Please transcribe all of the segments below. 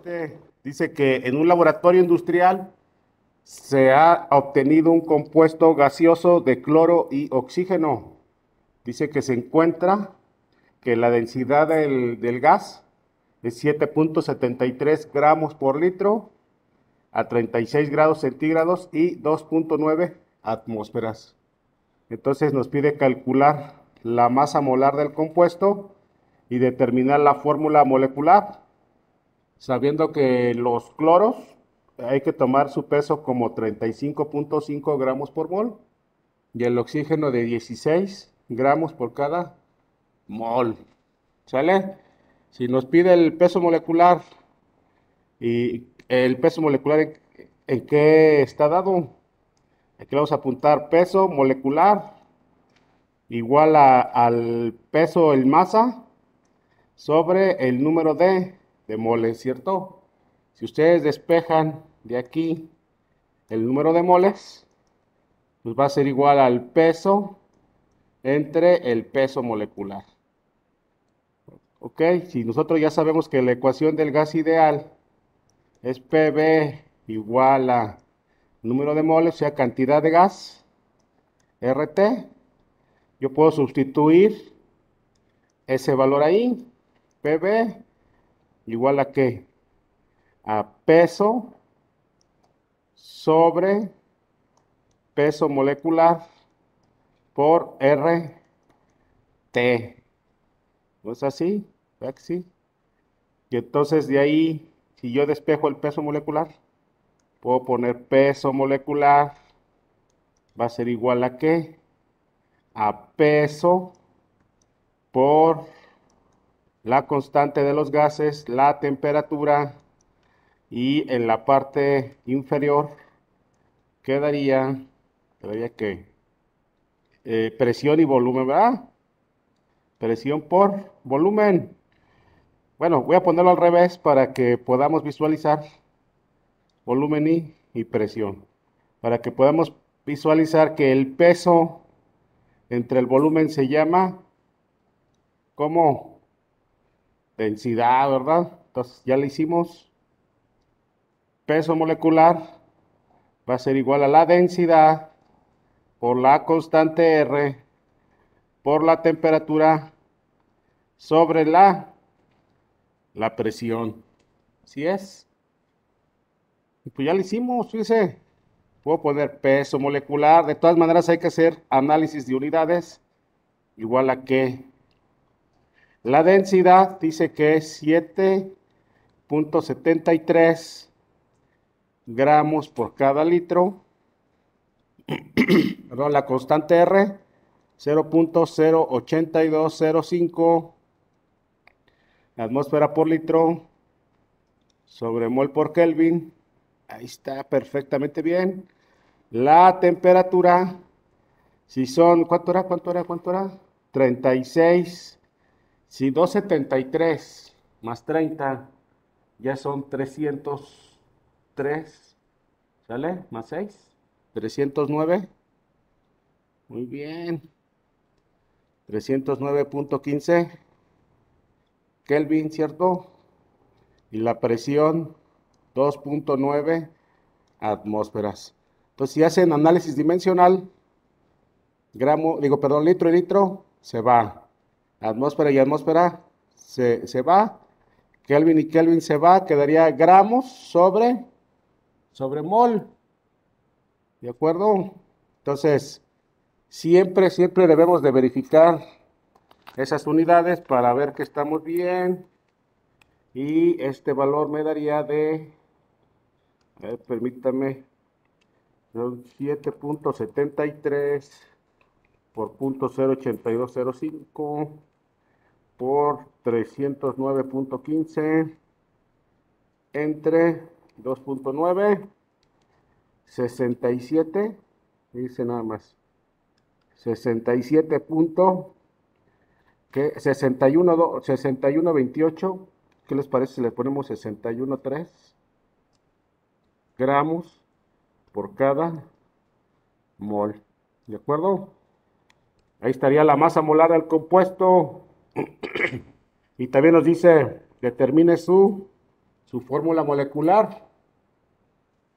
Fíjate, dice que en un laboratorio industrial se ha obtenido un compuesto gaseoso de cloro y oxígeno. Dice que se encuentra que la densidad del gas es 7.73 gramos por litro a 36 grados centígrados y 2.9 atmósferas. Entonces nos pide calcular la masa molar del compuesto y determinar la fórmula molecular, sabiendo que los cloros hay que tomar su peso como 35.5 gramos por mol y el oxígeno de 16 gramos por cada mol. ¿Sale? Si nos pide el peso molecular y el peso molecular en qué está dado, aquí vamos a apuntar peso molecular igual al peso en masa sobre el número de moles, ¿cierto? Si ustedes despejan de aquí el número de moles, pues va a ser igual al peso entre el peso molecular. Ok, si nosotros ya sabemos que la ecuación del gas ideal es PV igual a número de moles, o sea, cantidad de gas, RT, yo puedo sustituir ese valor ahí, PV igual a qué? A peso sobre peso molecular por RT. ¿No es así? ¿Verdad que sí? Y entonces de ahí, si yo despejo el peso molecular, puedo poner peso molecular, va a ser igual a qué? A peso por la constante de los gases, la temperatura, y en la parte inferior quedaría que presión y volumen, ¿verdad? Presión por volumen. Bueno, voy a ponerlo al revés para que podamos visualizar volumen y presión. Para que podamos visualizar que el peso entre el volumen se llama como densidad, ¿verdad? Entonces ya le hicimos. Peso molecular va a ser igual a la densidad por la constante R por la temperatura sobre la presión. ¿Así es? Y pues ya lo hicimos, fíjese. Puedo poner peso molecular. De todas maneras hay que hacer análisis de unidades. Igual a que la densidad dice que es 7.73 gramos por cada litro. Perdón, la constante R 0.08205 atmósfera por litro sobre mol por Kelvin. Ahí está perfectamente bien. La temperatura, si son, ¿cuánto era? 36. Si 273 más 30 ya son 303. ¿Sale? Más 6. 309. Muy bien. 309.15 Kelvin, ¿cierto? Y la presión 2.9 atmósferas. Entonces, si hacen análisis dimensional, litro y litro, se va. Atmósfera y atmósfera, se va. Kelvin y Kelvin se va, quedaría gramos sobre mol. ¿De acuerdo? Entonces, siempre debemos de verificar esas unidades para ver que estamos bien. Y este valor me daría permítame, son 7.73 por 0.08205 por 309.15 entre 2.9, 67, dice nada más, 67 punto, que 61.28, ¿qué les parece si le ponemos 61.3 gramos por cada mol? ¿De acuerdo? Ahí estaría la masa molar del compuesto. Y también nos dice, determine su su fórmula molecular.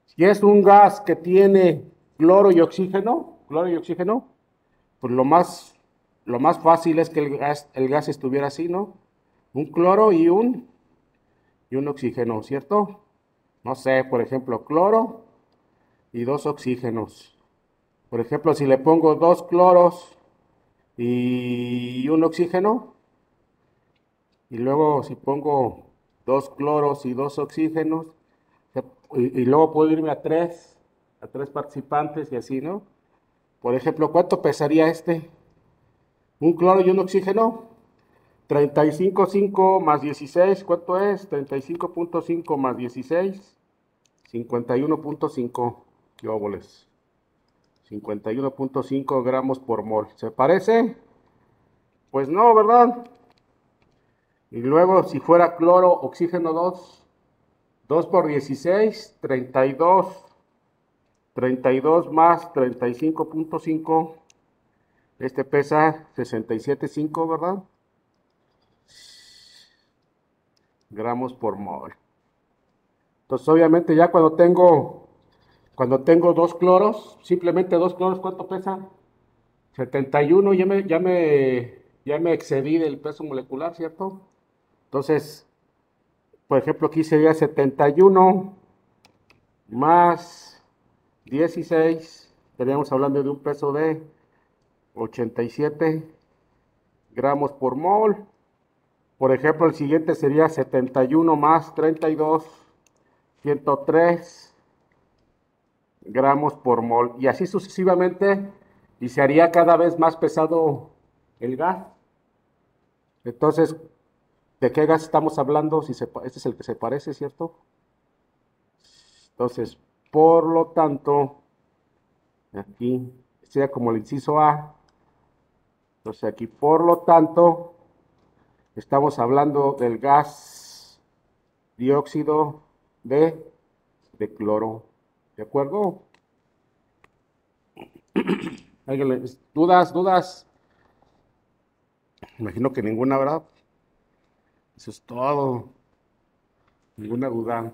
Si es un gas que tiene cloro y oxígeno, pues lo más fácil es que el gas estuviera así, ¿no? Un cloro y un oxígeno, ¿cierto? No sé, por ejemplo, cloro y dos oxígenos. Por ejemplo, si le pongo dos cloros y un oxígeno, y luego si pongo dos cloros y dos oxígenos, y luego puedo irme a tres participantes y así, ¿no? Por ejemplo, ¿cuánto pesaría este? Un cloro y un oxígeno. 35,5 más 16, ¿cuánto es? 35,5 más 16, 51,5 kilóboles. 51,5 gramos por mol. ¿Se parece? Pues no, ¿verdad? Y luego, si fuera cloro, oxígeno 2 por 16, 32. 32 más 35,5. Este pesa 67,5, ¿verdad? Gramos por mol. Entonces, obviamente, ya cuando tengo dos cloros, simplemente dos cloros, ¿cuánto pesa? 71, ya me excedí del peso molecular, ¿cierto? Entonces, por ejemplo, aquí sería 71 más 16, estaríamos hablando de un peso de 87 gramos por mol. Por ejemplo, el siguiente sería 71 más 32, 103 gramos por mol. Y así sucesivamente, y se haría cada vez más pesado el gas. Entonces, ¿de qué gas estamos hablando? Este es el que se parece, ¿cierto? Entonces, por lo tanto, aquí sería como el inciso A. Entonces, aquí, por lo tanto, estamos hablando del gas dióxido de cloro. ¿De acuerdo? ¿Dudas? Imagino que ninguna, ¿verdad? Eso es todo. Ninguna duda.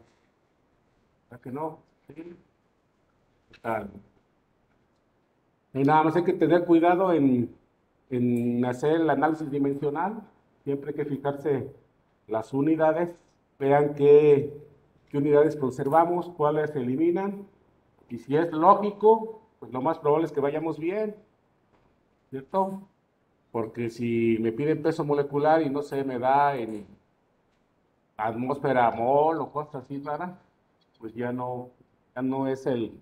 ¿Verdad que no? Sí. Ah, y nada más hay que tener cuidado en hacer el análisis dimensional. Siempre hay que fijarse las unidades. Vean qué unidades conservamos, cuáles se eliminan. Y si es lógico, pues lo más probable es que vayamos bien, ¿cierto? Porque si me piden peso molecular y no se me da en atmósfera mol o cosas así raras, pues ya no es el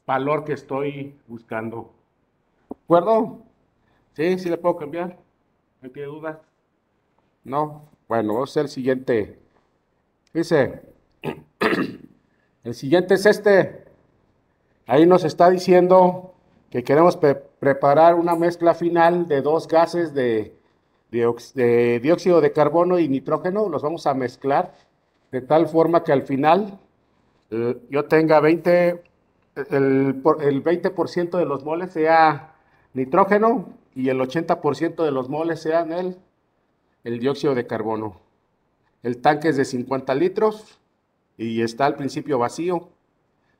valor que estoy buscando. ¿De acuerdo? Sí, sí le puedo cambiar. ¿No tiene duda? No. Bueno, vamos a hacer el siguiente. Dice, el siguiente es este. Ahí nos está diciendo que queremos preparar una mezcla final de dos gases de dióxido de carbono y nitrógeno. Los vamos a mezclar de tal forma que al final yo tenga el 20% de los moles sea nitrógeno y el 80% de los moles sean el dióxido de carbono. El tanque es de 50 litros y está al principio vacío.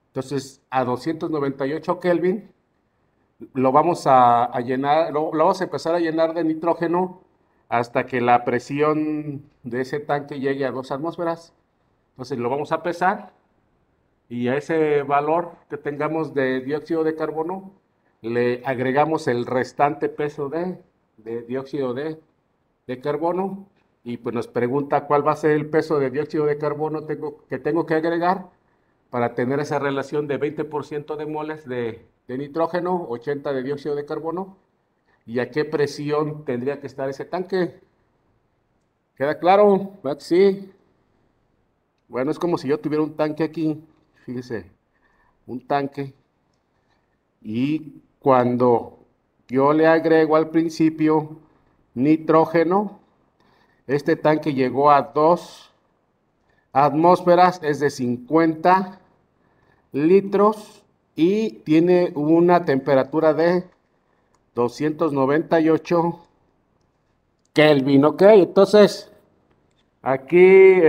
Entonces, a 298 Kelvin lo vamos a llenar, lo vamos a empezar a llenar de nitrógeno hasta que la presión de ese tanque llegue a 2 atmósferas. Entonces, lo vamos a pesar y a ese valor que tengamos de dióxido de carbono le agregamos el restante peso de dióxido de carbono y pues nos pregunta cuál va a ser el peso de dióxido de carbono que tengo que agregar para tener esa relación de 20% de moles de nitrógeno, 80 de dióxido de carbono, y a qué presión tendría que estar ese tanque. ¿Queda claro? ¿Verdad que sí? Bueno, es como si yo tuviera un tanque aquí, fíjese, un tanque, y cuando yo le agrego al principio nitrógeno, este tanque llegó a 2 atmósferas, es de 50 litros y tiene una temperatura de 298 Kelvin, ¿ok? Entonces, Aquí,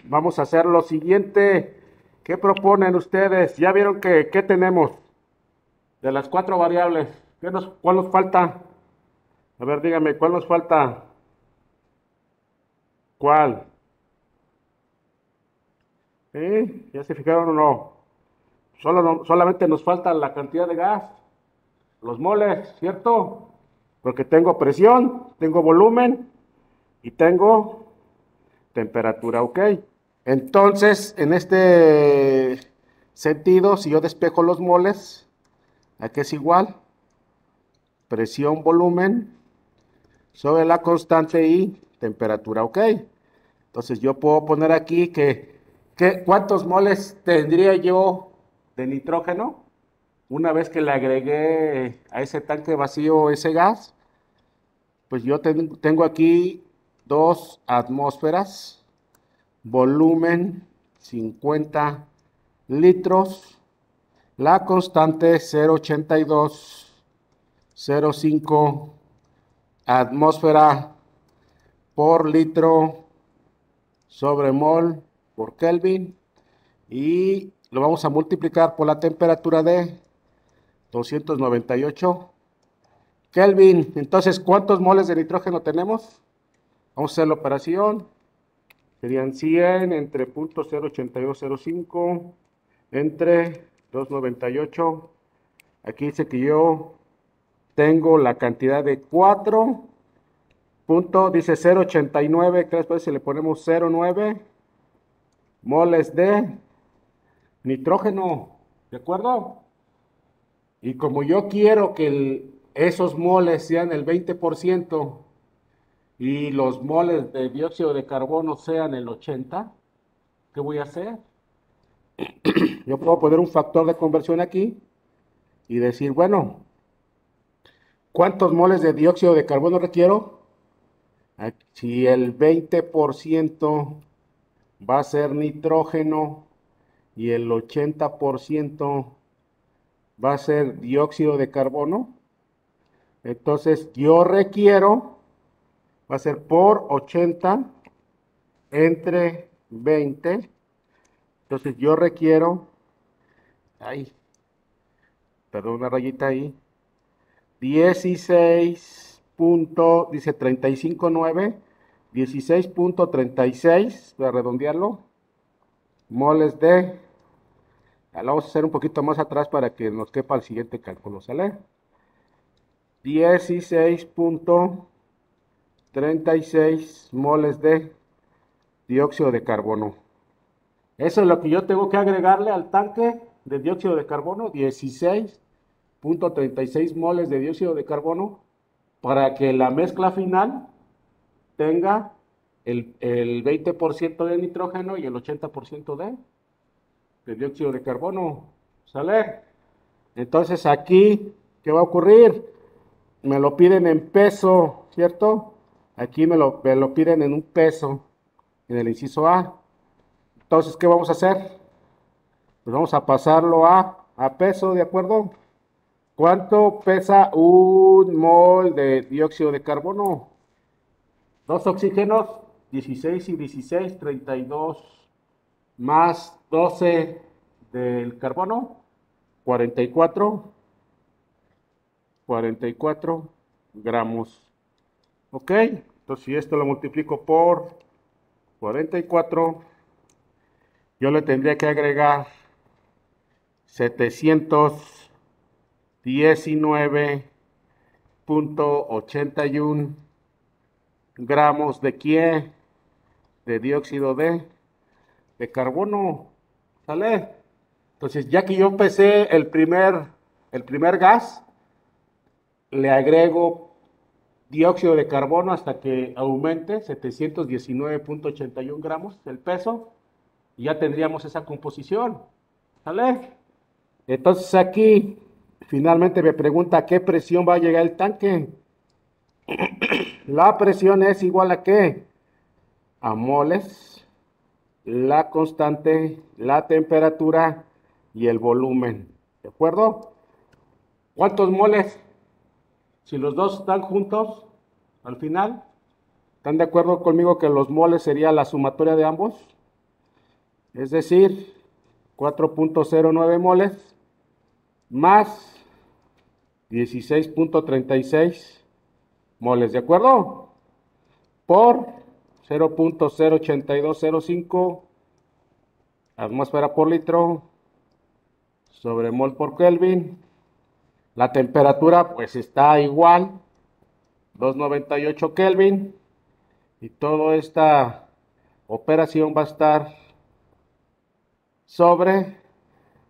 vamos a hacer lo siguiente. ¿Qué proponen ustedes? ¿Ya vieron qué tenemos? De las cuatro variables, ¿cuál nos falta? A ver, dígame, ¿cuál nos falta? ¿Cuál? ¿Sí? ¿Ya se fijaron o no? Solamente nos falta la cantidad de gas, los moles, ¿cierto? Porque tengo presión, tengo volumen y tengo temperatura, ¿ok? Entonces, en este sentido, si yo despejo los moles, aquí es igual, presión, volumen, sobre la constante y temperatura, ¿ok? Entonces yo puedo poner aquí ¿cuántos moles tendría yo de nitrógeno una vez que le agregué a ese tanque vacío ese gas? Pues yo tengo aquí 2 atmósferas, volumen 50 litros, la constante 0,82, 0,5 atmósfera por litro sobre mol por Kelvin, y lo vamos a multiplicar por la temperatura de 298 Kelvin. Entonces, ¿cuántos moles de nitrógeno tenemos? Vamos a hacer la operación. Serían 100 entre 0.08205 entre 298. Aquí dice que yo tengo la cantidad de 4 dice 0,89, que después si le ponemos 0,9 moles de nitrógeno, ¿de acuerdo? Y como yo quiero que esos moles sean el 20% y los moles de dióxido de carbono sean el 80%, ¿qué voy a hacer? Yo puedo poner un factor de conversión aquí y decir, bueno, ¿cuántos moles de dióxido de carbono requiero? Si el 20% va a ser nitrógeno y el 80% va a ser dióxido de carbono, entonces yo requiero, va a ser por 80 entre 20, entonces yo requiero, ay, perdón, una rayita ahí, 16 punto, dice 35,9, 16,36, voy a redondearlo, moles de, la vamos a hacer un poquito más atrás para que nos quepa el siguiente cálculo, ¿sale? 16,36 moles de dióxido de carbono. Eso es lo que yo tengo que agregarle al tanque de dióxido de carbono, 16,36 moles de dióxido de carbono, para que la mezcla final tenga el 20% de nitrógeno y el 80% de dióxido de carbono. ¿Sale? Entonces aquí, ¿qué va a ocurrir? Me lo piden en peso, ¿cierto? Aquí me lo piden en un peso, en el inciso A. Entonces, ¿qué vamos a hacer? Pues vamos a pasarlo a peso, ¿de acuerdo? ¿Cuánto pesa un mol de dióxido de carbono? Dos oxígenos, 16 y 16, 32 más 12 del carbono, 44, 44 gramos. ¿Ok? Entonces, si esto lo multiplico por 44, yo le tendría que agregar 719,81 gramos de ¿qué? De dióxido de carbono. ¿Sale? Entonces, ya que yo pesé el primer gas, le agrego dióxido de carbono hasta que aumente 719,81 gramos el peso, y ya tendríamos esa composición. ¿Sale? Entonces aquí finalmente me pregunta a qué presión va a llegar el tanque. La presión es igual a ¿qué? A moles, la constante, la temperatura y el volumen. ¿De acuerdo? ¿Cuántos moles? Si los dos están juntos, al final, ¿Están de acuerdo conmigo que los moles sería la sumatoria de ambos? Es decir, 4.09 moles más 16.36 moles, ¿de acuerdo? Por 0.08205 atmósfera por litro sobre mol por Kelvin. La temperatura pues está igual, 298 Kelvin. Y toda esta operación va a estar sobre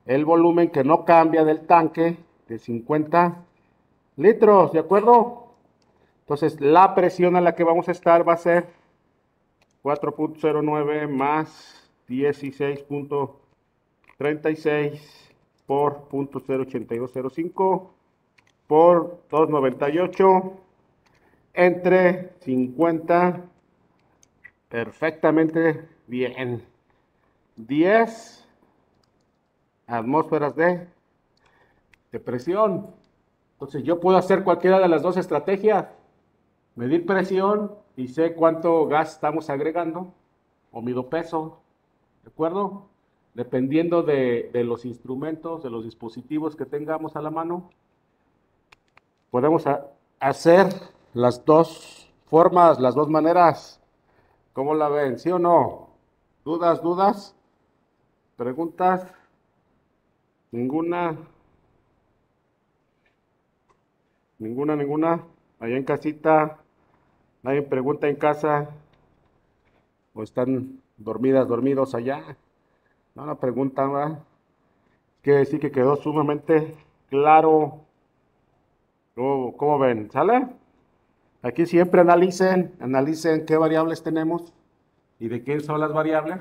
el volumen que no cambia del tanque de 50 litros, ¿de acuerdo? Entonces la presión a la que vamos a estar va a ser 4.09 más 16.36 por 0.08205 por 298 entre 50. Perfectamente bien. 10 atmósferas de presión. Entonces yo puedo hacer cualquiera de las dos estrategias. Medir presión y sé cuánto gas estamos agregando. O mido peso. ¿De acuerdo? Dependiendo de los instrumentos, de los dispositivos que tengamos a la mano, podemos hacer las dos formas, las dos maneras. ¿Cómo la ven? ¿Sí o no? ¿Dudas, dudas? ¿Preguntas? ¿Ninguna? ¿Ninguna? Allá en casita, nadie pregunta en casa, o están dormidos allá. No, la pregunta, ¿verdad? Quiere decir que quedó sumamente claro. ¿Cómo ven? ¿Sale? Aquí siempre analicen qué variables tenemos y de qué son las variables.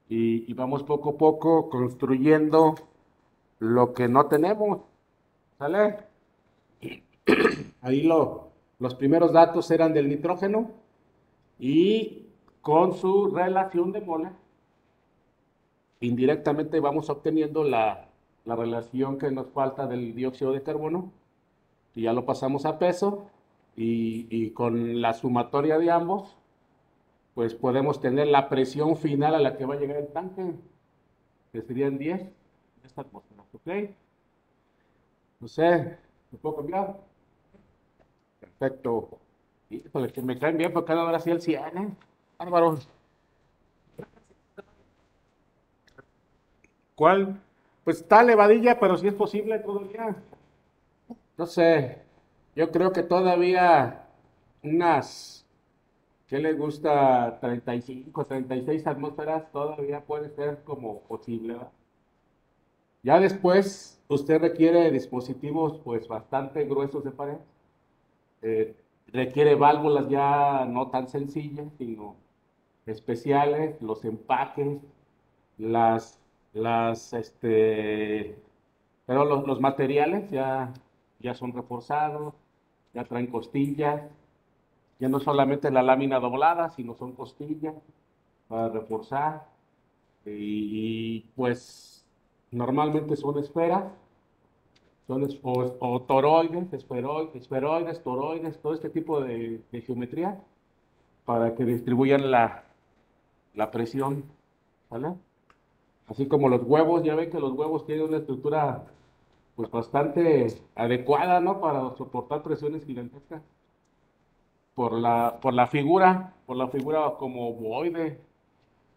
Y vamos poco a poco construyendo lo que no tenemos. ¿Sale? Ahí los primeros datos eran del nitrógeno y con su relación de moles, indirectamente vamos obteniendo la relación que nos falta del dióxido de carbono y ya lo pasamos a peso y con la sumatoria de ambos, pues podemos tener la presión final a la que va a llegar el tanque, que serían 10 de esta atmósfera. ¿Ok? No sé, ¿me puedo cambiar? Perfecto. Híjole, que me caen bien porque ahora sí el 100, ¿eh? Bárbaro. ¿Cuál? Pues está elevadilla, pero si es posible todavía. No sé, yo creo que todavía unas, ¿qué les gusta? 35, 36 atmósferas todavía puede ser como posible, ¿verdad? Ya después usted requiere dispositivos pues bastante gruesos de pared. eh, Requiere válvulas ya no tan sencillas, sino especiales, los empaques, las, pero los materiales ya son reforzados, ya traen costillas, ya no solamente la lámina doblada, sino son costillas para reforzar. Pues normalmente son esferas, o toroides, esferoides, toroides, todo este tipo de geometría para que distribuyan la presión, ¿vale? Así como los huevos, ya ven que los huevos tienen una estructura pues bastante adecuada, ¿no? Para soportar presiones gigantescas. Por la figura como ovoide,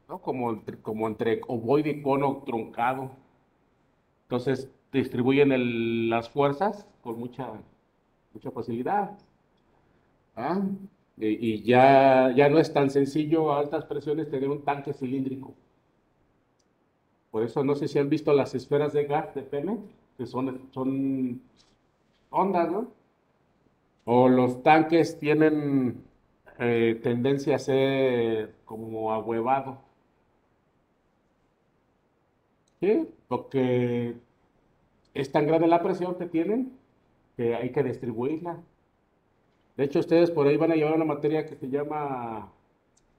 ¿no? Como entre ovoide y cono truncado. Entonces distribuyen las fuerzas con mucha facilidad. ¿Ah? Y ya no es tan sencillo a altas presiones tener un tanque cilíndrico. Por eso no sé si han visto las esferas de gas de Pemex, que son ondas, ¿no? O los tanques tienen tendencia a ser como ahuevados, ¿sí? Porque es tan grande la presión que tienen que hay que distribuirla. De hecho, ustedes por ahí van a llevar una materia que se llama,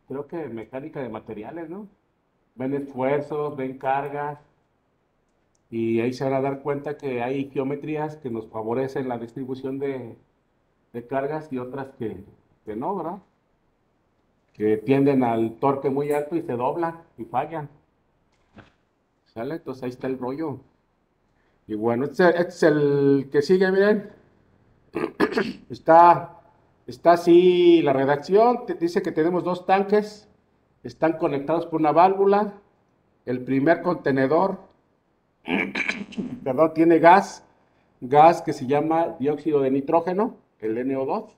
creo que mecánica de materiales, ¿no? Ven esfuerzos, ven cargas, y ahí se van a dar cuenta que hay geometrías que nos favorecen la distribución de cargas y otras que no, ¿verdad? que tienden al torque muy alto y se doblan y fallan. ¿Sale? Entonces ahí está el rollo. Y bueno, este es el que sigue, miren. Está, está así la redacción. Dice que tenemos dos tanques. Están conectados por una válvula. El primer contenedor, perdón, tiene gas que se llama dióxido de nitrógeno, el NO2,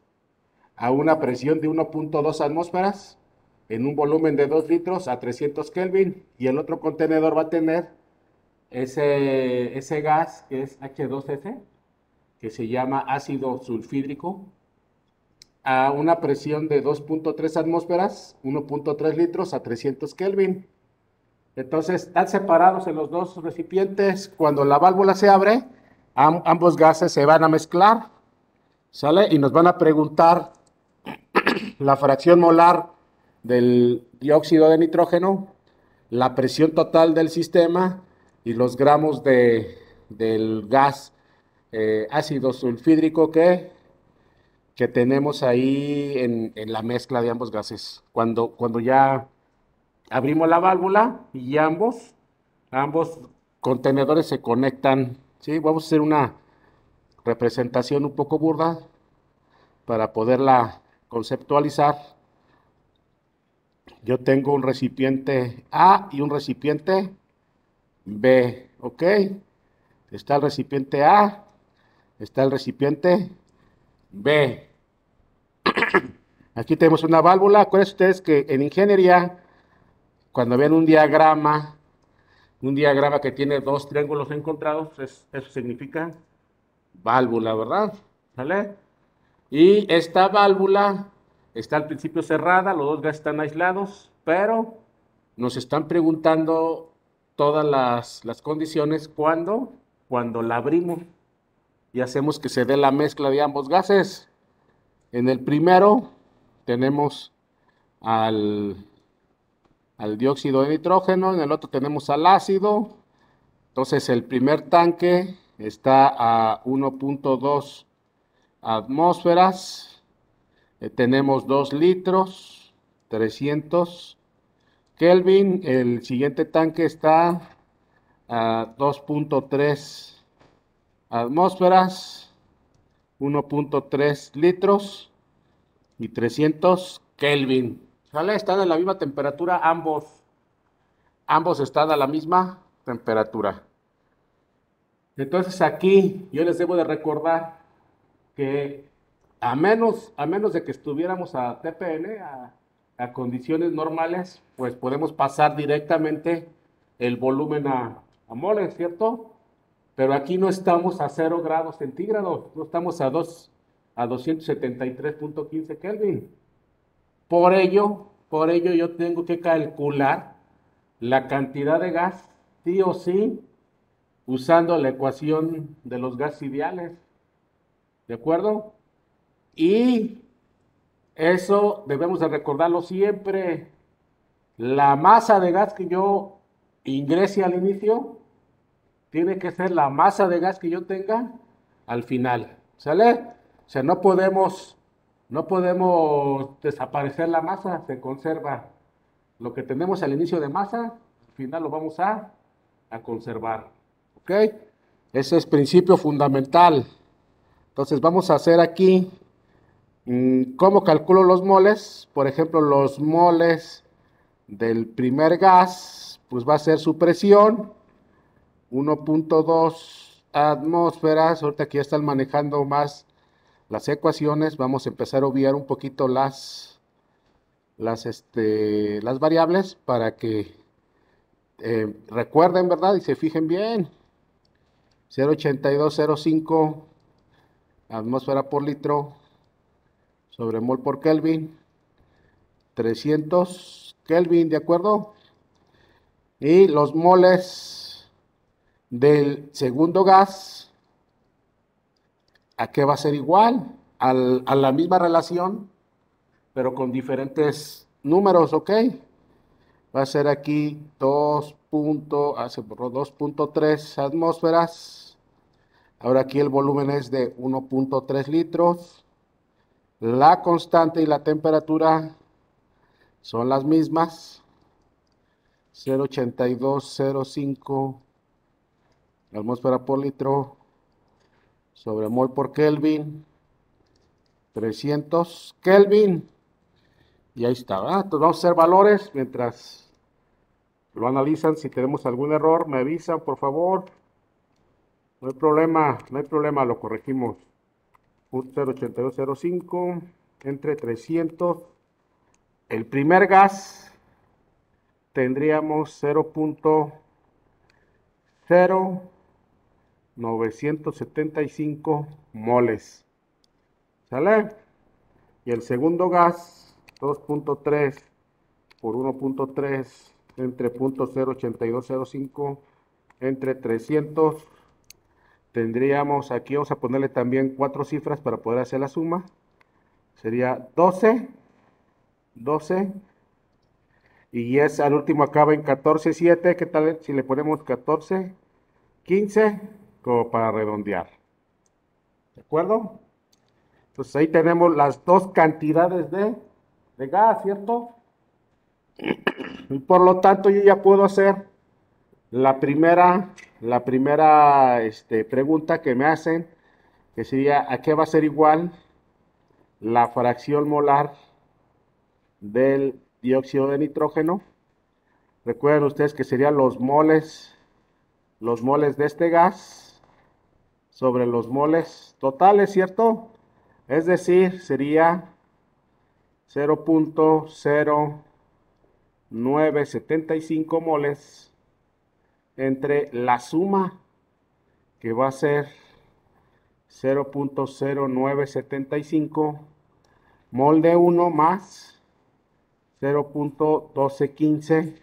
a una presión de 1.2 atmósferas en un volumen de 2 litros a 300 Kelvin. Y el otro contenedor va a tener ese gas que es H2S, que se llama ácido sulfídrico, a una presión de 2.3 atmósferas, 1.3 litros a 300 Kelvin. Entonces están separados en los dos recipientes. Cuando la válvula se abre, ambos gases se van a mezclar, ¿sale? Y nos van a preguntar la fracción molar del dióxido de nitrógeno, la presión total del sistema y los gramos del gas ácido sulfídrico que tenemos ahí en la mezcla de ambos gases. Cuando ya abrimos la válvula y ambos contenedores se conectan, ¿sí? Vamos a hacer una representación un poco burda para poderla conceptualizar. Yo tengo un recipiente A y un recipiente B, ¿ok? Está el recipiente A, está el recipiente B. Aquí tenemos una válvula. Acuérdense ustedes que en ingeniería, cuando ven un diagrama que tiene dos triángulos encontrados, eso significa válvula, ¿verdad? ¿Sale? Y esta válvula está al principio cerrada, los dos gases están aislados, pero nos están preguntando todas las condiciones cuando la abrimos y hacemos que se dé la mezcla de ambos gases. En el primero tenemos al, al dióxido de nitrógeno, en el otro tenemos al ácido. Entonces el primer tanque está a 1.2 atmósferas. Tenemos 2 litros, 300 Kelvin. El siguiente tanque está a 2.3 atmósferas, 1.3 litros y 300 Kelvin. ¿Sale? Están a la misma temperatura ambos. Ambos están a la misma temperatura. Entonces aquí yo les debo de recordar que a menos de que estuviéramos a TPN, a condiciones normales, pues podemos pasar directamente el volumen a moles, ¿cierto? Pero aquí no estamos a 0 grados centígrados, no estamos a 273.15 Kelvin. Por ello yo tengo que calcular la cantidad de gas, sí o sí, usando la ecuación de los gases ideales, ¿de acuerdo? Y eso debemos de recordarlo siempre. La masa de gas que yo ingrese al inicio tiene que ser la masa de gas que yo tenga al final. ¿Sale? O sea, no podemos desaparecer la masa, se conserva. Lo que tenemos al inicio de masa, al final lo vamos a conservar. ¿Ok? Ese es principio fundamental. Entonces vamos a hacer aquí, ¿cómo calculo los moles? Por ejemplo, los moles del primer gas, pues va a ser su presión, 1.2 atmósferas. Ahorita aquí ya están manejando más las ecuaciones, vamos a empezar a obviar un poquito las variables para que recuerden, ¿verdad? Y se fijen bien. 0.8205 atmósfera por litro sobre mol por Kelvin, 300 Kelvin, ¿de acuerdo? Y los moles del segundo gas, ¿a qué va a ser igual? A la misma relación, pero con diferentes números, ¿ok? Va a ser aquí 2.3 atmósferas. Ahora aquí el volumen es de 1.3 litros. La constante y la temperatura son las mismas. 0.8205 atmósfera por litro sobre mol por Kelvin, 300 Kelvin. Y ahí está, ¿verdad? Entonces vamos a hacer valores mientras lo analizan. Si tenemos algún error, me avisan, por favor. No hay problema, no hay problema, lo corregimos. 0.8205 entre 300. El primer gas tendríamos 0.0975 moles. ¿Sale? Y el segundo gas, 2.3 por 1.3 entre 0.08205 entre 300. Tendríamos, aquí vamos a ponerle también 4 cifras para poder hacer la suma. Sería 12, 12. Y es al último acaba en 14.7. ¿Qué tal si le ponemos 14, 15? Como para redondear. ¿De acuerdo? Entonces ahí tenemos las dos cantidades de gas, ¿cierto? Y por lo tanto yo ya puedo hacer la primera pregunta que me hacen, que sería, ¿a qué va a ser igual la fracción molar del dióxido de nitrógeno? Recuerden ustedes que serían los moles de este gas sobre los moles totales, ¿cierto? Es decir, sería 0.0975 moles entre la suma, que va a ser 0.0975 mol de 1 más 0.1215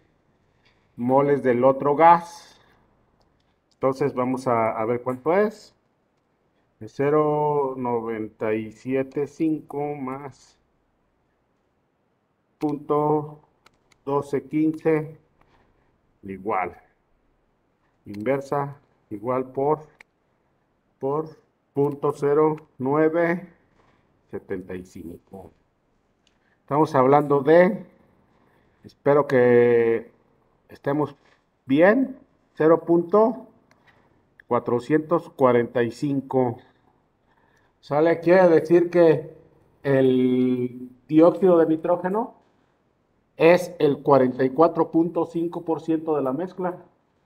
moles del otro gas. Entonces vamos a ver cuánto es. 0.975 más 0.1215 igual. Inversa igual por 0.0975. Estamos hablando de, espero que estemos bien, 0.445. ¿Sale? Quiere decir que el dióxido de nitrógeno es el 44.5% de la mezcla.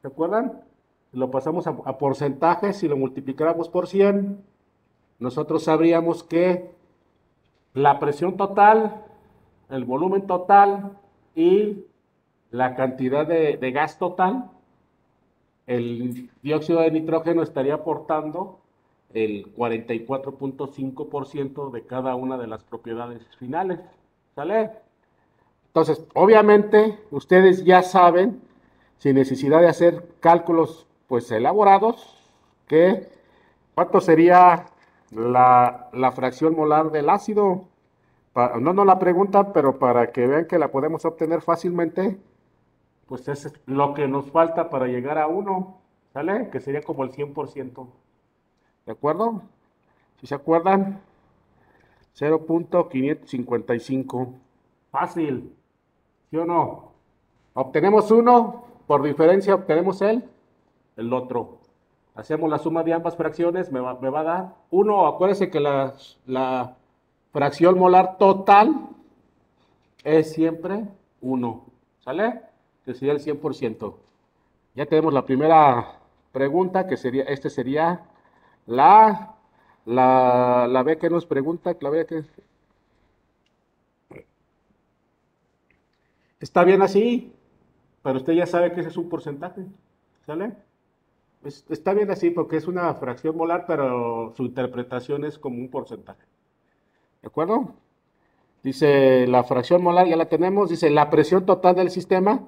¿Se acuerdan? Lo pasamos a porcentajes y lo multiplicáramos por 100. Nosotros sabríamos que la presión total, el volumen total y la cantidad de gas total, el dióxido de nitrógeno estaría aportando el 44.5% de cada una de las propiedades finales. ¿Sale? Entonces, obviamente, ustedes ya saben, sin necesidad de hacer cálculos pues elaborados, que cuánto sería la fracción molar del ácido. No nos la preguntan, pero para que vean que la podemos obtener fácilmente, pues es lo que nos falta para llegar a 1, ¿sale? Que sería como el 100%. ¿De acuerdo? Si se acuerdan, 0.555. Fácil, ¿sí o no? Obtenemos uno, por diferencia obtenemos el otro. Hacemos la suma de ambas fracciones, me va a dar 1. Acuérdense que la fracción molar total es siempre 1. ¿Sale? Que sería el 100%. Ya tenemos la primera pregunta, que sería, sería la B que nos pregunta, la B que... Está bien así, pero usted ya sabe que ese es un porcentaje. ¿Sale? Está bien así porque es una fracción molar, pero su interpretación es como un porcentaje. ¿De acuerdo? Dice la fracción molar, ya la tenemos. Dice la presión total del sistema.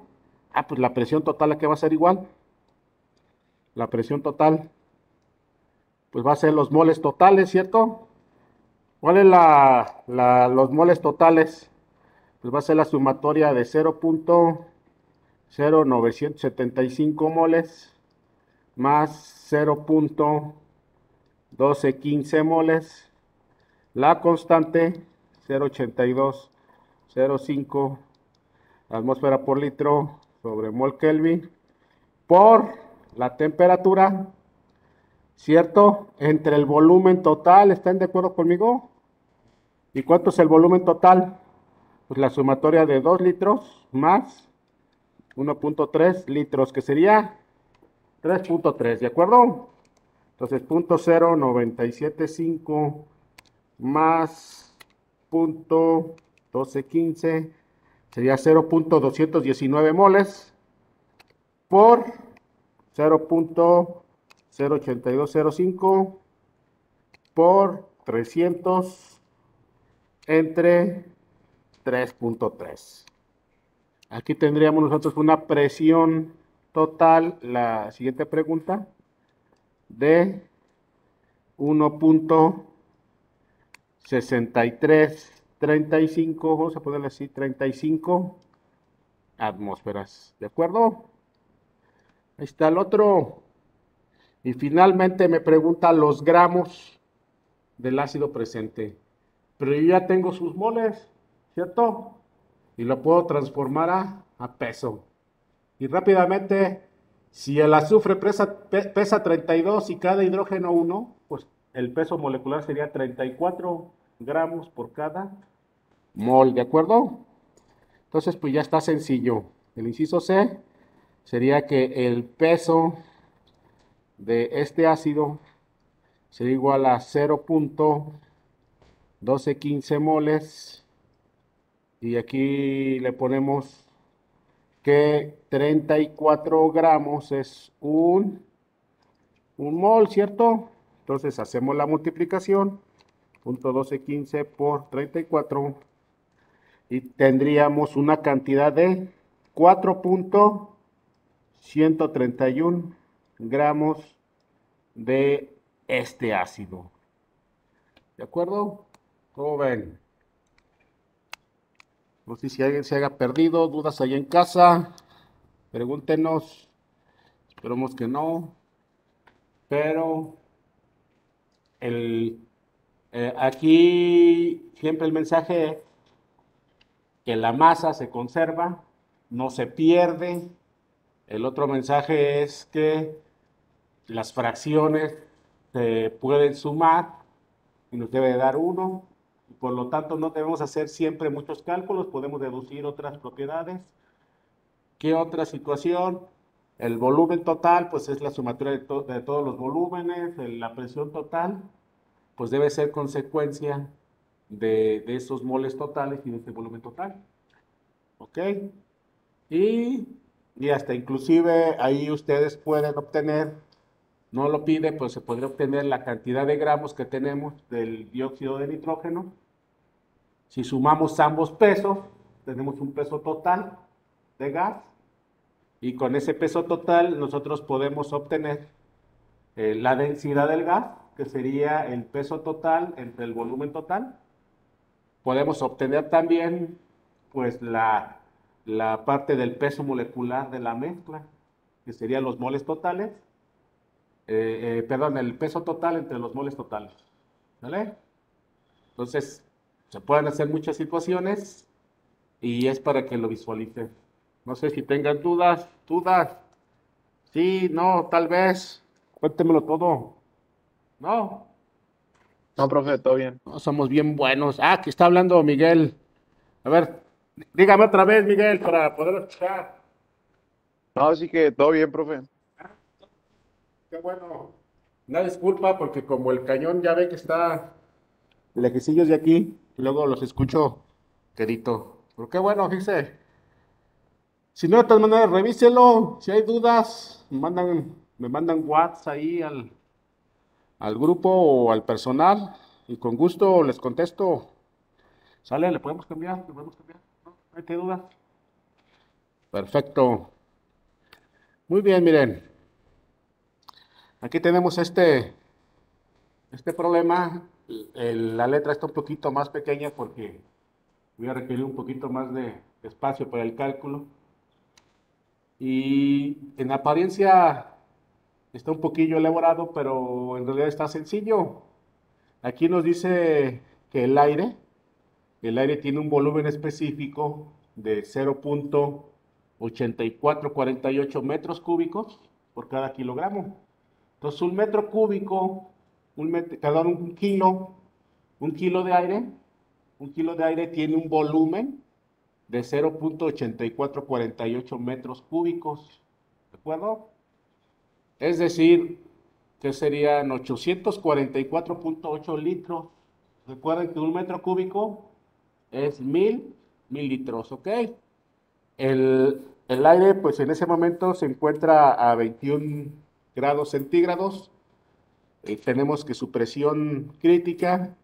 Ah, pues la presión total, ¿a qué va a ser igual? La presión total, pues va a ser los moles totales, ¿cierto? ¿Cuál es los moles totales? Pues va a ser la sumatoria de 0.0975 moles más 0.1215 moles. La constante 0.8205 atmósfera por litro sobre mol Kelvin por la temperatura, ¿cierto? Entre el volumen total, ¿están de acuerdo conmigo? ¿Y cuánto es el volumen total? Pues la sumatoria de 2 litros más 1.3 litros, que sería 3.3, ¿de acuerdo? Entonces, 0.0975 más 0.1215 sería 0.219 moles por 0.08205 por 300 entre 3.3. Aquí tendríamos nosotros una presión total, la siguiente pregunta, de 1.6335, vamos a ponerle así, 35 atmósferas, ¿de acuerdo? Ahí está el otro. Y finalmente me pregunta los gramos del ácido presente. Pero yo ya tengo sus moles, ¿cierto? Y lo puedo transformar a peso. Y rápidamente, si el azufre pesa 32 y cada hidrógeno 1, pues el peso molecular sería 34 gramos por cada mol, ¿de acuerdo? Entonces, pues ya está sencillo. El inciso C sería que el peso de este ácido sería igual a 0.1215 moles. Y aquí le ponemos que 34 gramos es un mol, ¿cierto? Entonces hacemos la multiplicación, 0.1215 por 34 y tendríamos una cantidad de 4.131 gramos de este ácido. ¿De acuerdo? ¿Cómo ven? No sé si alguien se haya perdido, dudas ahí en casa, pregúntenos, esperemos que no, pero aquí siempre el mensaje es que la masa se conserva, no se pierde. El otro mensaje es que las fracciones se pueden sumar y nos debe dar 1. Por lo tanto, no debemos hacer siempre muchos cálculos, podemos deducir otras propiedades. ¿Qué otra situación? El volumen total, pues es la sumatoria de todos los volúmenes. La presión total, pues debe ser consecuencia de esos moles totales y de este volumen total. ¿Ok? Y, y hasta inclusive ahí ustedes pueden obtener, no lo pide, pues se podría obtener la cantidad de gramos que tenemos del dióxido de nitrógeno. Si sumamos ambos pesos, tenemos un peso total de gas. Y con ese peso total nosotros podemos obtener la densidad del gas, que sería el peso total entre el volumen total. Podemos obtener también pues la parte del peso molecular de la mezcla, que serían los moles totales. Perdón, el peso total entre los moles totales. ¿Vale? Entonces, se pueden hacer muchas situaciones y es para que lo visualicen. No sé si tengan dudas. Sí, no, tal vez. Cuéntemelo todo. No, No, profe, todo bien. no somos bien buenos. Ah, aquí está hablando Miguel. A ver, dígame otra vez, Miguel, para poder escuchar. No, sí que todo bien, profe. Qué bueno. Una disculpa porque como el cañón ya ve que está lejecillos de aquí, luego los escucho quedito. Pero qué bueno, fíjese. Si no, de todas maneras, revíselo. Si hay dudas, me mandan WhatsApp ahí al grupo o al personal y con gusto les contesto. ¿Sale? ¿Le podemos cambiar? ¿Le podemos cambiar? ¿No? ¿No hay dudas? Perfecto. Muy bien, miren. Aquí tenemos este problema. La letra está un poquito más pequeña porque voy a requerir un poquito más de espacio para el cálculo. Y en apariencia está un poquillo elaborado, pero en realidad está sencillo. Aquí nos dice que el aire tiene un volumen específico de 0.8448 metros cúbicos por cada kilogramo. Entonces, un metro cúbico, perdón, un kilo de aire, tiene un volumen de 0.8448 metros cúbicos, ¿de acuerdo? Es decir, que serían 844.8 litros. Recuerden que un metro cúbico es 1000 litros, ¿ok? El aire, pues en ese momento se encuentra a 21 grados centígrados. Tenemos que su presión crítica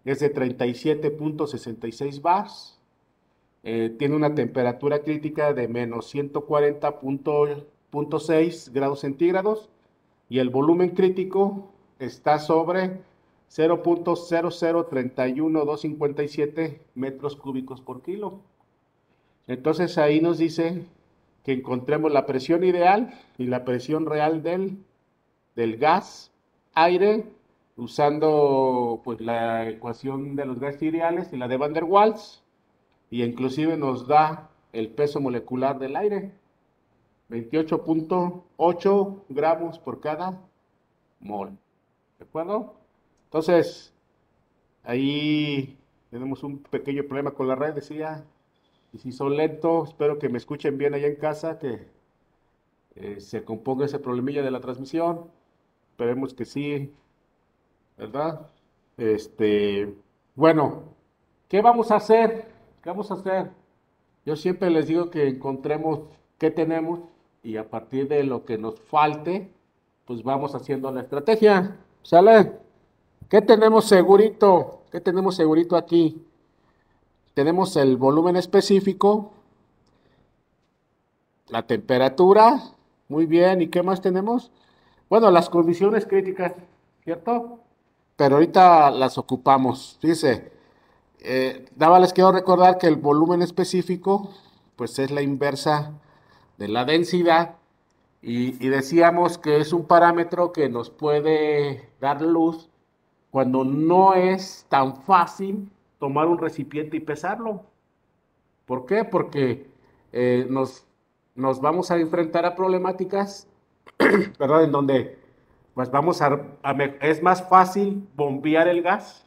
es de 37.66 bars. Tiene una temperatura crítica de menos 140.6 grados centígrados y el volumen crítico está sobre 0.0031257 metros cúbicos por kilo. Entonces ahí nos dice que encontremos la presión ideal y la presión real del gas aire usando pues la ecuación de los gases ideales y la de Van der Waals, y inclusive nos da el peso molecular del aire, 28.8 gramos por cada mol. ¿De acuerdo? Entonces, ahí tenemos un pequeño problema con la red, decía. Y si son lentos, espero que me escuchen bien allá en casa, que se componga ese problemilla de la transmisión. Esperemos que sí, ¿verdad? Bueno, ¿qué vamos a hacer? ¿Qué vamos a hacer? Yo siempre les digo que encontremos qué tenemos y a partir de lo que nos falte, pues vamos haciendo la estrategia. ¿Sale? ¿Qué tenemos segurito? ¿Qué tenemos segurito aquí? Tenemos el volumen específico, la temperatura, muy bien, ¿y qué más tenemos? Bueno, las condiciones críticas, ¿cierto? Pero ahorita las ocupamos. Fíjense, nada más les quiero recordar que el volumen específico, pues es la inversa de la densidad, y decíamos que es un parámetro que nos puede dar luz cuando no es tan fácil tomar un recipiente y pesarlo. ¿Por qué? Porque nos vamos a enfrentar a problemáticas, ¿verdad? En donde pues es más fácil bombear el gas,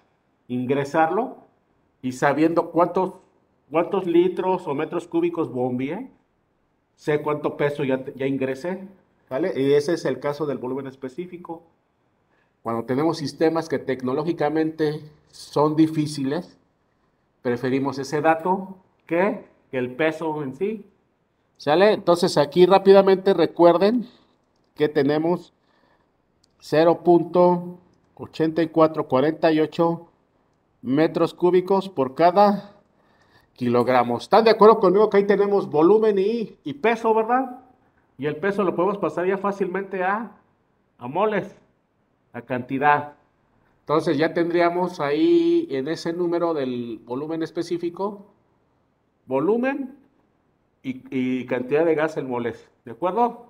ingresarlo, y sabiendo cuántos litros o metros cúbicos bombeé, sé cuánto peso ya ingresé, ¿vale? Y ese es el caso del volumen específico. Cuando tenemos sistemas que tecnológicamente son difíciles, preferimos ese dato que el peso en sí. ¿Sale? Entonces aquí rápidamente recuerden que tenemos 0.8448 metros cúbicos por cada kilogramo. ¿Están de acuerdo conmigo que ahí tenemos volumen y peso, verdad? Y el peso lo podemos pasar ya fácilmente a moles, a cantidad. Entonces ya tendríamos ahí en ese número del volumen específico, volumen y cantidad de gas en moles, ¿de acuerdo?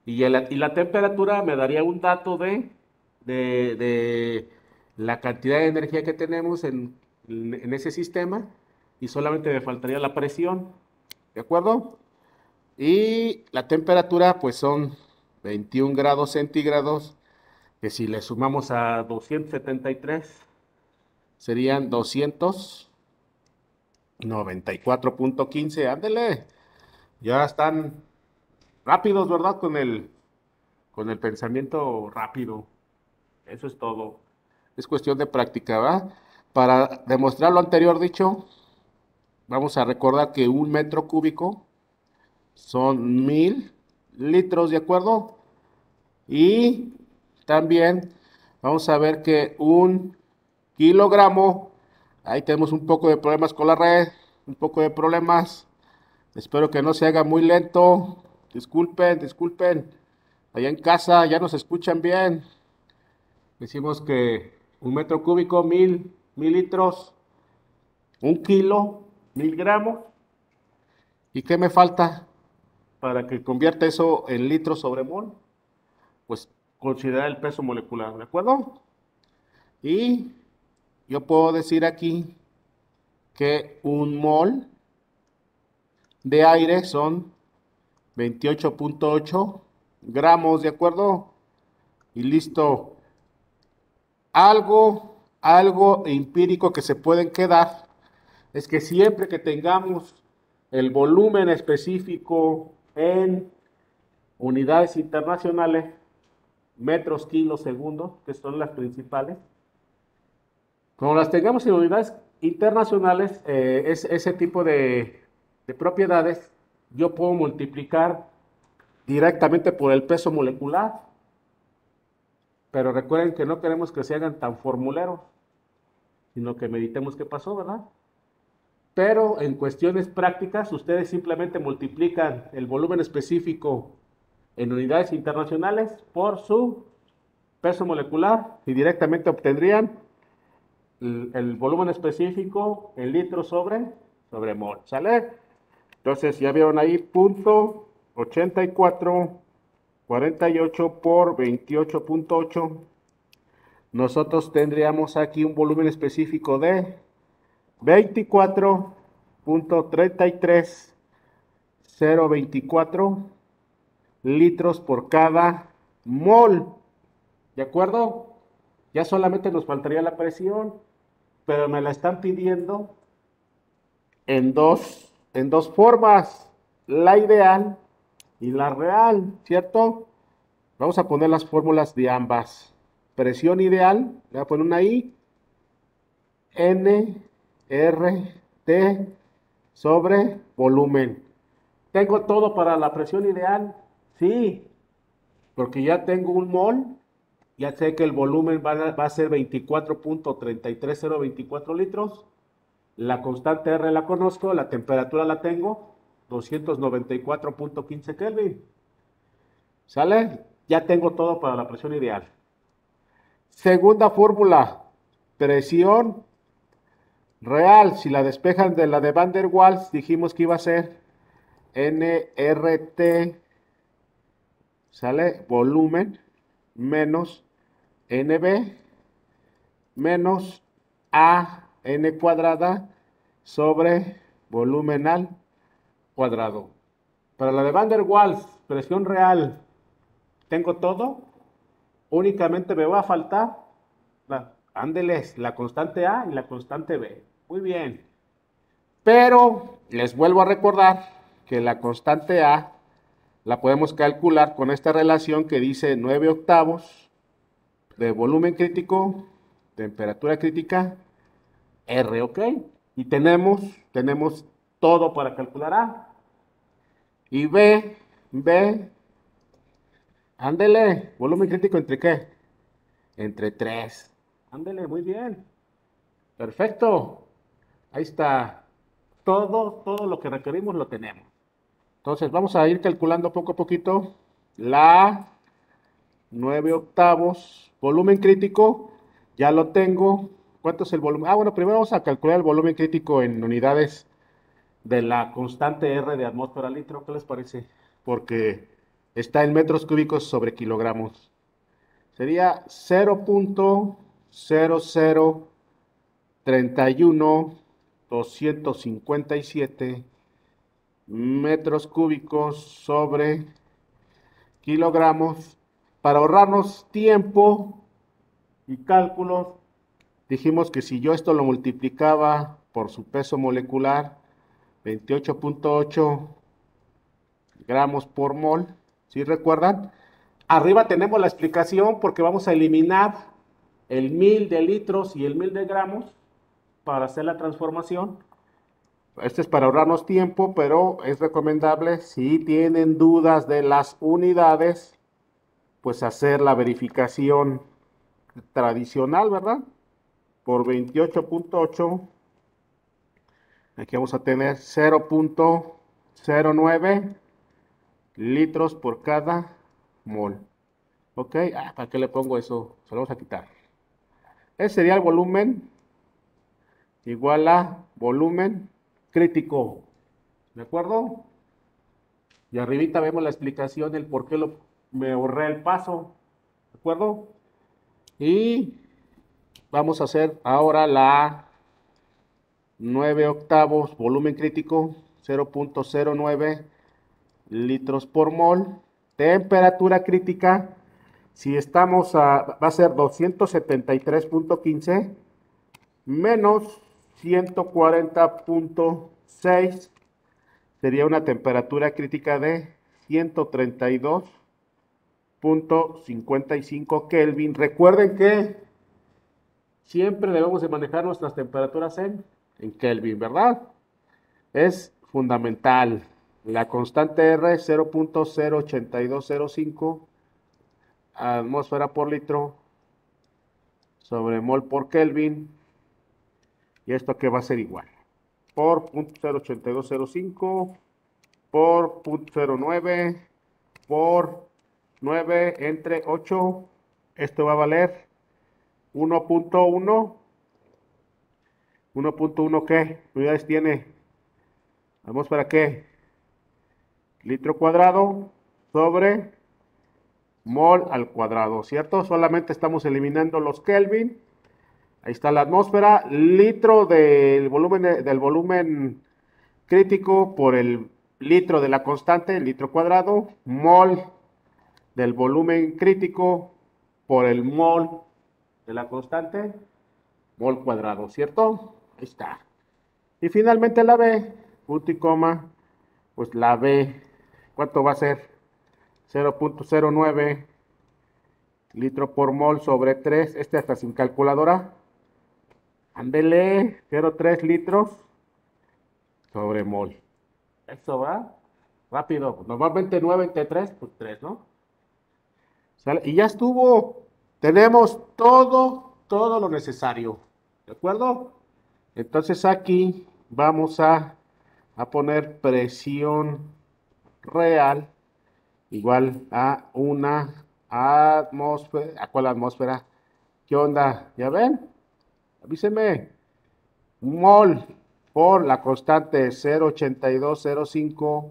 Y la temperatura me daría un dato de la cantidad de energía que tenemos en ese sistema, y solamente me faltaría la presión, ¿de acuerdo? Y la temperatura pues son 21 grados centígrados, que si le sumamos a 273 serían 294.15. Ándele, ya están rápidos, ¿verdad? Con el pensamiento rápido. Eso es todo. Es cuestión de práctica, ¿verdad? Para demostrar lo anterior dicho, vamos a recordar que un metro cúbico son 1000 litros, ¿de acuerdo? Y también vamos a ver que un kilogramo, ahí tenemos un poco de problemas con la red, un poco de problemas. Espero que no se haga muy lento. Disculpen, disculpen. Allá en casa ya nos escuchan bien. Decimos que un metro cúbico, 1000 litros, un kilo, 1000 gramos. ¿Y qué me falta para que convierta eso en litros sobre mol? Pues considerar el peso molecular, ¿de acuerdo? Y yo puedo decir aquí que un mol de aire son 28.8 gramos, ¿de acuerdo? Y listo. Algo empírico que se pueden quedar es que siempre que tengamos el volumen específico en unidades internacionales, metros, kilos, segundos, que son las principales, como las tengamos en unidades internacionales, ese tipo de propiedades, yo puedo multiplicar directamente por el peso molecular, pero recuerden que no queremos que se hagan tan formuleros, sino que meditemos qué pasó, ¿verdad? Pero en cuestiones prácticas, ustedes simplemente multiplican el volumen específico en unidades internacionales por su peso molecular y directamente obtendrían el volumen específico en litros sobre mol, ¿sale? Entonces ya vieron ahí, punto 8448 por 28.8. Nosotros tendríamos aquí un volumen específico de 24.33024 litros por cada mol. ¿De acuerdo? Ya solamente nos faltaría la presión, pero me la están pidiendo en dos formas, la ideal y la real, ¿cierto? Vamos a poner las fórmulas de ambas. Presión ideal, le voy a poner una I, N, R, T sobre volumen. ¿Tengo todo para la presión ideal? Sí, porque ya tengo un mol, ya sé que el volumen va a ser 24.33024 litros. La constante R la conozco, la temperatura la tengo, 294.15 Kelvin. ¿Sale? Ya tengo todo para la presión ideal. Segunda fórmula, presión real. Si la despejan de la de Van der Waals, dijimos que iba a ser nRT, ¿sale? Volumen menos NB menos AN cuadrada sobre volumen al cuadrado. Para la de Van der Waals, presión real, tengo todo. Únicamente me va a faltar, ándeles, la constante A y la constante B. Muy bien. Pero les vuelvo a recordar que la constante A la podemos calcular con esta relación que dice 9 octavos de volumen crítico, temperatura crítica, R, ¿ok? Y tenemos todo para calcular A. Y B, ándele, volumen crítico entre qué? Entre 3. Ándele, muy bien. Perfecto. Ahí está. Todo lo que requerimos lo tenemos. Entonces vamos a ir calculando poco a poquito la 9 octavos. Volumen crítico, ya lo tengo. ¿Cuánto es el volumen? Bueno, primero vamos a calcular el volumen crítico en unidades de la constante R de atmósfera al litro. ¿Qué les parece? Porque está en metros cúbicos sobre kilogramos. Sería 0.00031.257 metros cúbicos sobre kilogramos. Para ahorrarnos tiempo y cálculos, dijimos que si yo esto lo multiplicaba por su peso molecular, 28.8 gramos por mol, ¿sí recuerdan? Arriba tenemos la explicación porque vamos a eliminar el 1000 de litros y el 1000 de gramos para hacer la transformación. Este es para ahorrarnos tiempo, pero es recomendable, si tienen dudas de las unidades, pues hacer la verificación tradicional, ¿verdad? Por 28.8, aquí vamos a tener 0.09 litros por cada mol. ¿Ok? ¿Para qué le pongo eso? Se lo vamos a quitar. Ese sería el volumen igual a volumen crítico. ¿De acuerdo? Y arribita vemos la explicación del por qué me ahorré el paso. ¿De acuerdo? Y vamos a hacer ahora la 9 octavos volumen crítico. 0.09 litros por mol. Temperatura crítica, si estamos va a ser 273.15 menos 140.6, sería una temperatura crítica de 132.55 Kelvin. Recuerden que siempre debemos de manejar nuestras temperaturas en Kelvin, ¿verdad? Es fundamental. La constante R es 0.08205 atmósfera por litro sobre mol por Kelvin. ¿Y esto qué va a ser igual? Por 0.08205 por 0.09 por 9 entre 8. Esto va a valer 1.1. 1.1 ¿qué unidades tiene? ¿Atmósfera qué? Litro cuadrado sobre mol al cuadrado, ¿cierto? Solamente estamos eliminando los Kelvin. Ahí está la atmósfera, litro del volumen crítico por el litro de la constante, litro cuadrado, mol del volumen crítico por el mol de la constante, mol cuadrado, ¿cierto? Ahí está. Y finalmente la B, punto y coma, pues la B, ¿cuánto va a ser? 0.09 litro por mol sobre 3, este hasta sin calculadora. Ándele, 0.3 litros sobre mol. Eso va rápido. Normalmente 9 entre 3, pues 3, ¿no? ¿Sale? Y ya estuvo. Tenemos todo lo necesario. ¿De acuerdo? Entonces aquí vamos a poner presión real igual a una atmósfera. ¿A cuál atmósfera? ¿Qué onda? ¿Ya ven? Avísenme. Mol por la constante 0.8205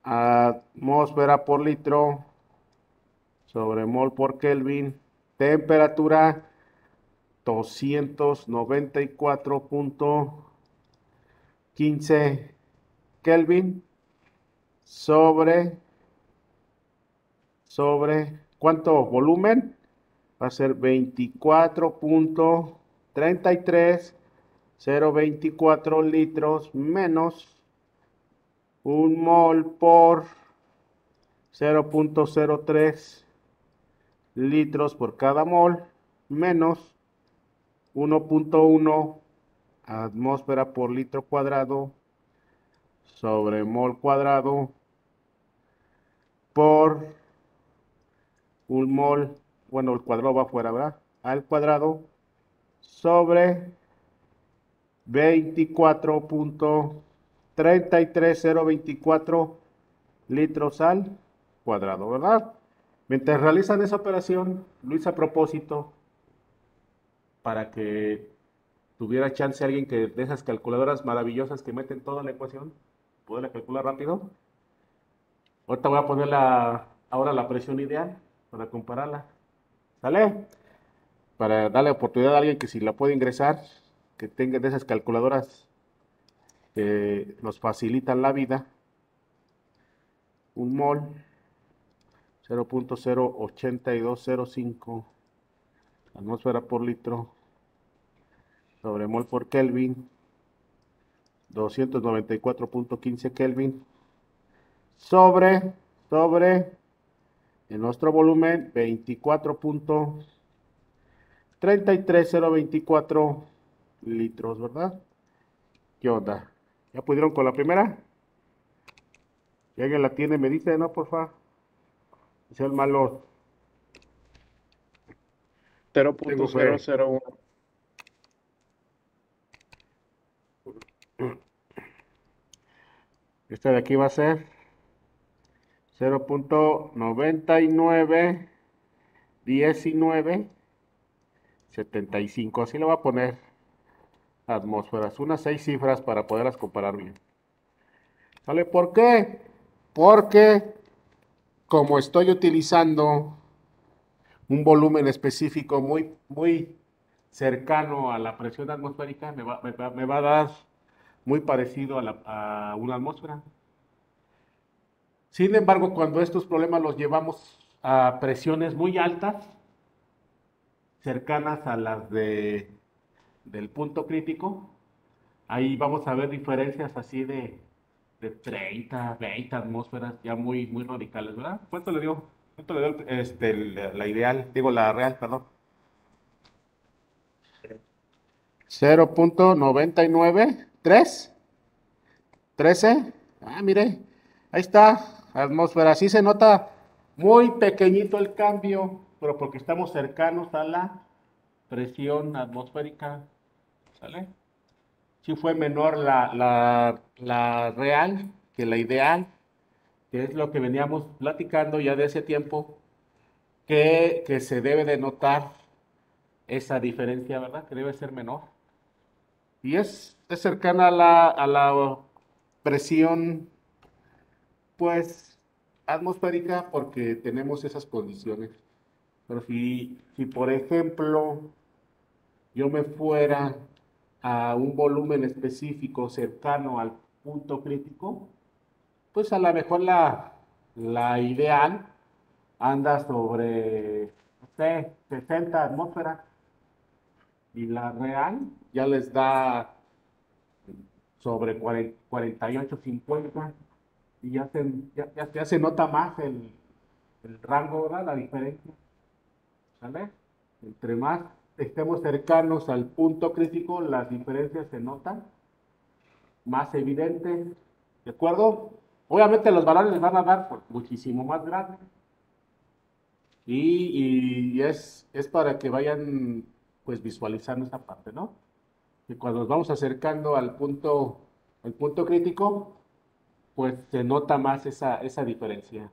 atmósfera por litro sobre mol por Kelvin. Temperatura 294.15 Kelvin sobre ¿cuánto volumen? Va a ser 24.33024 litros menos un mol por 0.03 litros por cada mol menos 1.1 atmósfera por litro cuadrado sobre mol cuadrado por un mol, bueno, el cuadrado va afuera, ¿verdad? Al cuadrado sobre 24.33024 litros al cuadrado, ¿verdad? Mientras realizan esa operación, lo hice a propósito para que tuviera chance alguien que de esas calculadoras maravillosas que meten toda la ecuación, poderla calcular rápido. Ahorita voy a poner ahora la presión ideal para compararla. ¿Sale? Para darle oportunidad a alguien que si la puede ingresar, que tenga de esas calculadoras que nos facilitan la vida. Un mol 0.08205 atmósfera por litro sobre mol por Kelvin 294.15 Kelvin sobre en nuestro volumen 24.33024 litros, ¿verdad? ¿Qué onda? ¿Ya pudieron con la primera? Si alguien la tiene, me dice, ¿no? Porfa. Es el malo. Tengo fe. 0.001. Esta de aquí va a ser 0.991975. Así le voy a poner atmósferas. Unas 6 cifras para poderlas comparar bien. ¿Vale? ¿Por qué? Porque como estoy utilizando un volumen específico muy cercano a la presión atmosférica, me va a dar muy parecido a una atmósfera. Sin embargo, cuando estos problemas los llevamos a presiones muy altas, cercanas a las del punto crítico, ahí vamos a ver diferencias así de 30, 20 atmósferas ya muy radicales, ¿verdad? ¿Cuánto le dio la ideal? Digo, la real, perdón. 0.993, 13. Ah, mire, ahí está, atmósfera. Sí se nota muy pequeñito el cambio, pero porque estamos cercanos a la presión atmosférica, ¿sale? Sí fue menor la real que la ideal, que es lo que veníamos platicando ya de ese tiempo, que se debe de notar esa diferencia, ¿verdad? Que debe ser menor. Y es cercana a la presión, pues, atmosférica porque tenemos esas condiciones. Pero si por ejemplo, yo me fuera a un volumen específico cercano al punto crítico, pues a lo mejor la ideal anda sobre, no sé, 60 atmósferas y la real ya les da sobre 48, 50 y ya se nota más el rango, ¿verdad? La diferencia, ¿sale? Entre más estemos cercanos al punto crítico, las diferencias se notan más evidentes, ¿de acuerdo? Obviamente los valores les van a dar muchísimo más grandes y es para que vayan pues visualizando esta parte, ¿no? Que cuando nos vamos acercando al punto crítico, pues se nota más esa diferencia.